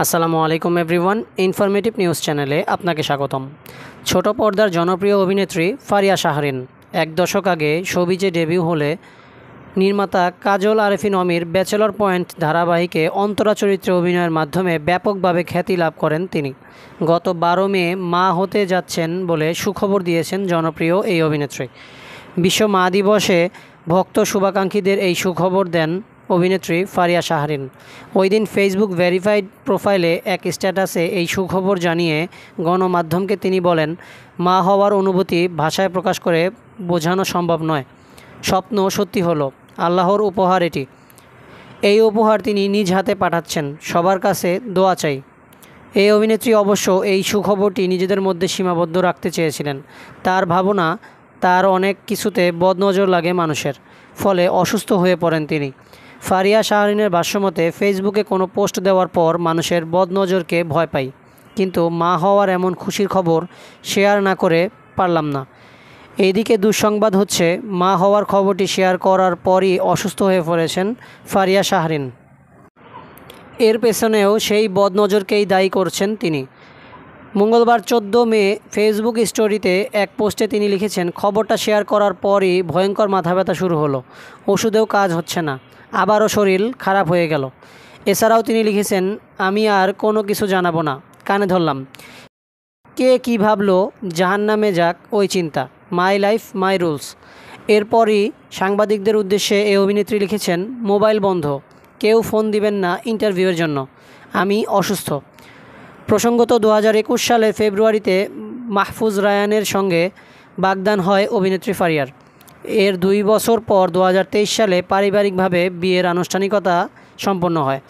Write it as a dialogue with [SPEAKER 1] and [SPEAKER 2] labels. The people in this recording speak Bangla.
[SPEAKER 1] আসসালামু আলাইকুম এভরিওয়ান, ইনফরমেটিভ নিউজ চ্যানেলে আপনাকে স্বাগতম। ছোট পর্দার জনপ্রিয় অভিনেত্রী ফারিয়া শাহরিন 1 দশক আগে শোবিজে ডেবিউ হলে নির্মাতা কাজল আরেফিন অমির ব্যাচেলর পয়েন্ট ধারাবাহিকে অন্তরা চরিত্রে অভিনয়ের মাধ্যমে ব্যাপকভাবে খ্যাতি লাভ করেন তিনি। গত 12 মে মা হতে যাচ্ছেন বলে সুখবর দিয়েছেন জনপ্রিয় এই অভিনেত্রী। বিশ্ব মা দিবসে ভক্ত শুভাকাঙ্ক্ষীদের এই সুখবর দেন অভিনেত্রী ফারিয়া শাহরিন। ওই দিন ফেসবুক ভেরিফাইড প্রোফাইলে এক স্ট্যাটাসে এই সুখবর জানিয়ে গণমাধ্যমকে তিনি বলেন, মা হওয়ার অনুভূতি ভাষায় প্রকাশ করে বোঝানো সম্ভব নয়। স্বপ্ন সত্যি হলো, আল্লাহর উপহার এটি। এই উপহার তিনি নিজ হাতে পাঠাচ্ছেন, সবার কাছে দোয়া চাই। এই অভিনেত্রী অবশ্য এই সুখবরটি নিজেদের মধ্যে সীমাবদ্ধ রাখতে চেয়েছিলেন। তার ভাবনা, তার অনেক কিছুতে বদনজর লাগে মানুষের, ফলে অসুস্থ হয়ে পড়েন তিনি। ফারিয়া শাহরিনের ভাষ্যমতে, ফেসবুকে কোনো পোস্ট দেওয়ার পর মানুষের বদনজরকে ভয় পাই, কিন্তু মা হওয়ার এমন খুশির খবর শেয়ার না করে পারলাম না। এদিকে দুঃসংবাদ হচ্ছে, মা হওয়ার খবরটি শেয়ার করার পরই অসুস্থ হয়ে পড়েছেন ফারিয়া শাহরিন। এর পেছনেও সেই বদনজরকেই দায়ী করছেন তিনি। মঙ্গলবার 14 মে ফেসবুক স্টোরিতে এক পোস্টে তিনি লিখেছেন, খবরটা শেয়ার করার পরই ভয়ঙ্কর মাথা ব্যথা শুরু হলো, ওষুধেও কাজ হচ্ছে না, আবারও শরীর খারাপ হয়ে গেল। এছাড়াও তিনি লিখেছেন, আমি আর কোনো কিছু জানাবো না, কানে ধরলাম। কে কী ভাবলো, জাহান্নামে যাক ওই চিন্তা, মাই লাইফ মাই রুলস। এরপরই সাংবাদিকদের উদ্দেশ্যে এই অভিনেত্রী লিখেছেন, মোবাইল বন্ধ, কেউ ফোন দিবেন না ইন্টারভিউয়ের জন্য, আমি অসুস্থ। প্রসঙ্গত 2021 সালের ফেব্রুয়ারিতে মাহফুজ রায়ানের সঙ্গে বাগদান হয় অভিনেত্রী ফারিয়ার। এর 2 বছর পর 2023 সালে পারিবারিকভাবে বিয়ের আনুষ্ঠানিকতা সম্পন্ন হয়।